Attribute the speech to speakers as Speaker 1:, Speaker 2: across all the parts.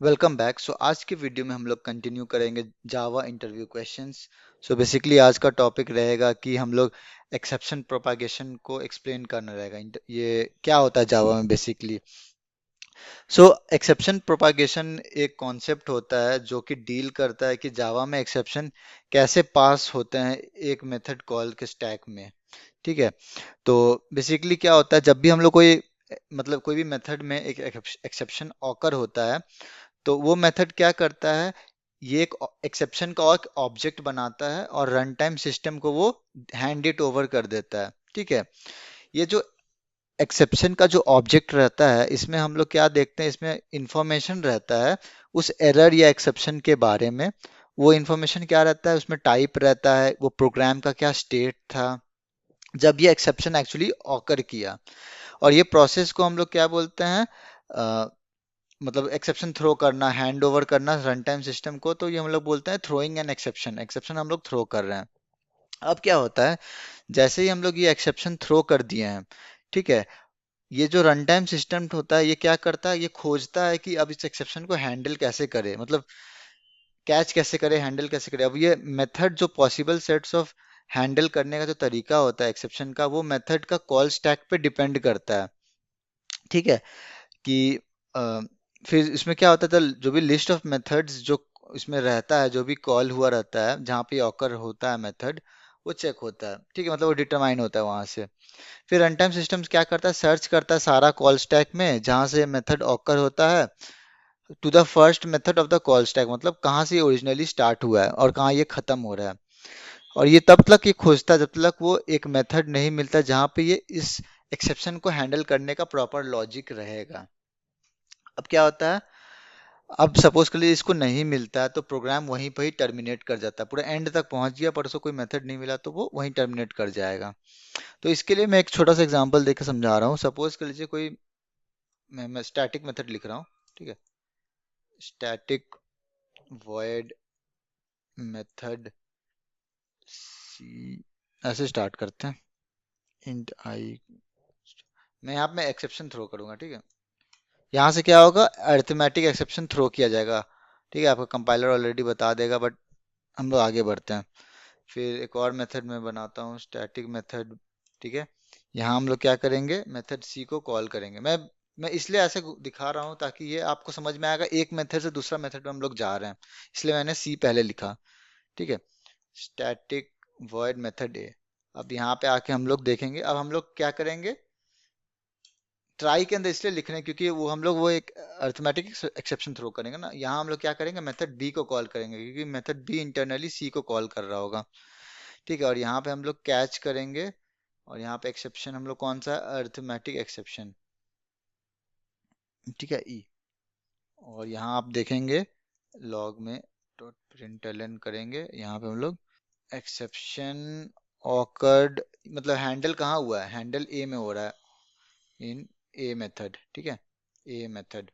Speaker 1: Welcome back. सो आज के video में हम लोग कंटिन्यू करेंगे जावा इंटरव्यू क्वेश्चंस। सो बेसिकली आज का टॉपिक रहेगा कि हम लोग एक्सेप्शन प्रोपागेशन को एक्सप्लेन करना रहेगा। ये क्या होता है जावा में बेसिकली। सो एक्सेप्शन प्रोपागेशन एक कॉन्सेप्ट होता है जो कि डील करता है कि जावा में एक्सेप्शन कैसे पास होते हैं एक मेथड कॉल के स्टैक में। ठीक है। तो बेसिकली क्या होता है, जब भी हम लोग कोई मतलब कोई भी मेथड में एक एक्सेप्शन ऑकर होता है तो वो मेथड क्या करता है, ये एक एक्सेप्शन का एक ऑब्जेक्ट बनाता है और रन टाइम सिस्टम को वो हैंड इट ओवर कर देता है। ठीक है। ये जो एक्सेप्शन का जो ऑब्जेक्ट रहता है इसमें हम लोग क्या देखते हैं, इसमें इंफॉर्मेशन रहता है उस एरर या एक्सेप्शन के बारे में। वो इंफॉर्मेशन क्या रहता है, उसमें टाइप रहता है, वो प्रोग्राम का क्या स्टेट था जब ये एक्सेप्शन एक्चुअली ऑकर किया। और ये प्रोसेस को हम लोग क्या बोलते हैं, मतलब एक्सेप्शन थ्रो करना, हैंड ओवर करना रन टाइम सिस्टम को, तो ये हम लोग बोलते हैं थ्रोइंग एन एक्सेप्शन। एक्सेप्शन हम लोग थ्रो कर रहे हैं। अब क्या होता है, जैसे ही हम लोग ये एक्सेप्शन थ्रो कर दिए हैं, ठीक है, ये जो रन टाइम सिस्टम होता है ये क्या करता है, ये खोजता है कि अब इस एक्सेप्शन को हैंडल कैसे करे, मतलब कैच कैसे करे, हैंडल कैसे करे। अब ये मेथड जो पॉसिबल सेट्स ऑफ हैंडल करने का जो तरीका होता है एक्सेप्शन का, वो मेथड का कॉल स्टैक पे डिपेंड करता है। ठीक है। कि अ, फिर इसमें क्या होता था, जो भी लिस्ट ऑफ मेथड्स जो इसमें रहता है, जो भी कॉल हुआ रहता है जहाँ पे ऑकर होता है मेथड, वो चेक होता है। ठीक है, मतलब वो डिटरमाइन होता है वहां से। फिर रन टाइम सिस्टम्स क्या करता है, सर्च करता है सारा कॉल स्टैक में जहाँ से मेथड ऑकर होता है to the first method of the call stack, मतलब कहाँ से ओरिजिनली स्टार्ट हुआ है और कहाँ ये खत्म हो रहा है। और ये तब तक ये खोजता है जब तक वो एक मेथड नहीं मिलता जहाँ पे ये इस एक्सेप्शन को हैंडल करने का प्रॉपर लॉजिक रहेगा। अब क्या होता है, अब सपोज के लिए इसको नहीं मिलता है तो प्रोग्राम वहीं पर ही टर्मिनेट कर जाता है, पूरा एंड तक पहुंच गया पर उसको कोई मेथड नहीं मिला तो वो वहीं टर्मिनेट कर जाएगा। तो इसके लिए मैं एक छोटा सा एग्जांपल देकर समझा रहा हूँ। सपोज कर लीजिए कोई मैं स्टैटिक मेथड लिख रहा हूँ। ठीक है। स्टैटिक वॉइड मेथड सी, ऐसे स्टार्ट करते हैं। इंट आई, मैं यहाँ पे मैं एक्सेप्शन थ्रो करूंगा। ठीक है। यहाँ से क्या होगा, अरिथमेटिक एक्सेप्शन थ्रो किया जाएगा। ठीक है, आपका कंपाइलर ऑलरेडी बता देगा, बट हम लोग आगे बढ़ते हैं। फिर एक और मेथड मैं बनाता हूँ, स्टैटिक मेथड। ठीक है। यहाँ हम लोग क्या करेंगे, मेथड सी को कॉल करेंगे। मैं इसलिए ऐसे दिखा रहा हूँ ताकि ये आपको समझ में आएगा, एक मेथड से दूसरा मेथड में हम लोग जा रहे हैं, इसलिए मैंने सी पहले लिखा। ठीक है। स्टैटिक वॉइड मेथड ए। अब यहाँ पे आके हम लोग देखेंगे, अब हम लोग क्या करेंगे, ट्राई के अंदर इसलिए लिख रहे हैं क्योंकि वो हम लोग वो एक अरिथमेटिक एक्सेप्शन थ्रो करेंगे ना, यहाँ हम लोग क्या करेंगे, मेथड बी को कॉल करेंगे क्योंकि मेथड बी इंटरनली सी को कॉल कर रहा होगा। ठीक है। और यहाँ पे हम लोग कैच करेंगे और यहाँ पे एक्सेप्शन हम लोग कौन सा, अरिथमेटिक एक्सेप्शन। ठीक है, ई। और यहाँ आप देखेंगे लॉग में डॉट प्रिंटलन करेंगे, यहाँ पे हम लोग एक्सेप्शन ऑकर्ड, मतलब हैंडल कहाँ हुआ है, हैंडल ए में हो रहा है, इन ए मेथड। ठीक है, ए मेथड।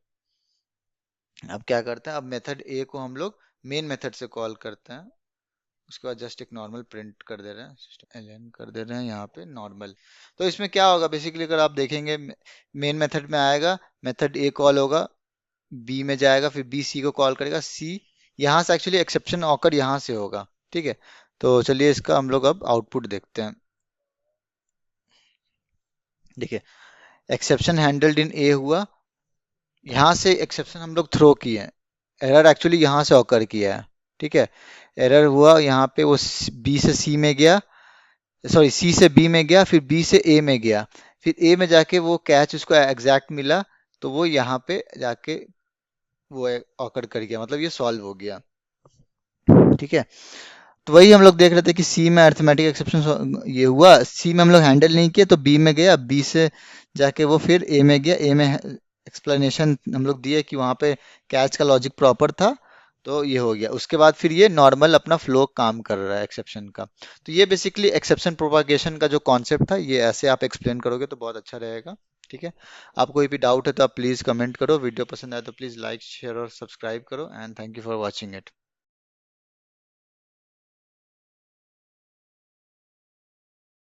Speaker 1: अब क्या करते हैं, अब मेथड ए को हम लोग मेन मेथड से कॉल करते हैं, उसके बाद जस्ट एक नॉर्मल प्रिंट कर दे रहे हैं, सिस्टम एलएन कर दे रहे हैं यहाँ पे नॉर्मल। तो इसमें क्या होगा, बेसिकली अगर आप देखेंगे मेन मेथड में आएगा, मेथड ए कॉल होगा, बी में जाएगा, फिर बी सी को कॉल करेगा, सी यहाँ से एक्चुअली एक्सेप्शन ऑकर यहाँ से होगा। ठीक है। तो चलिए इसका हम लोग अब आउटपुट देखते हैं। देखिए, एक्सेप्शन हैंडल्ड इन ए हुआ, यहाँ से एक्सेप्शन हम लोग थ्रो किए हैं, एरर एक्चुअली यहाँ से ऑकर किया है। ठीक है। एरर हुआ यहाँ पे, वो बी से सी में गया, सॉरी सी से बी में गया, फिर बी से ए में गया, फिर ए में जाके वो कैच उसको एग्जैक्ट मिला, तो वो यहाँ पे जाके वो ऑकर कर गया, मतलब ये सॉल्व हो गया। ठीक है। तो वही हम लोग देख रहे थे कि सी में अरिथमेटिक एक्सेप्शन ये हुआ, सी में हम लोग हैंडल नहीं किए तो बी में गया, बी से जाके वो फिर ए में गया, ए में एक्सप्लेनेशन हम लोग दिए कि वहाँ पे कैच का लॉजिक प्रॉपर था, तो ये हो गया। उसके बाद फिर ये नॉर्मल अपना फ्लो काम कर रहा है एक्सेप्शन का। तो ये बेसिकली एक्सेप्शन प्रोपागेशन का जो कॉन्सेप्ट था, ये ऐसे आप एक्सप्लेन करोगे तो बहुत अच्छा रहेगा। ठीक है। आपको कोई भी डाउट है तो आप प्लीज़ कमेंट करो, वीडियो पसंद आए तो प्लीज़ लाइक शेयर और सब्सक्राइब करो, and thank you for watching it.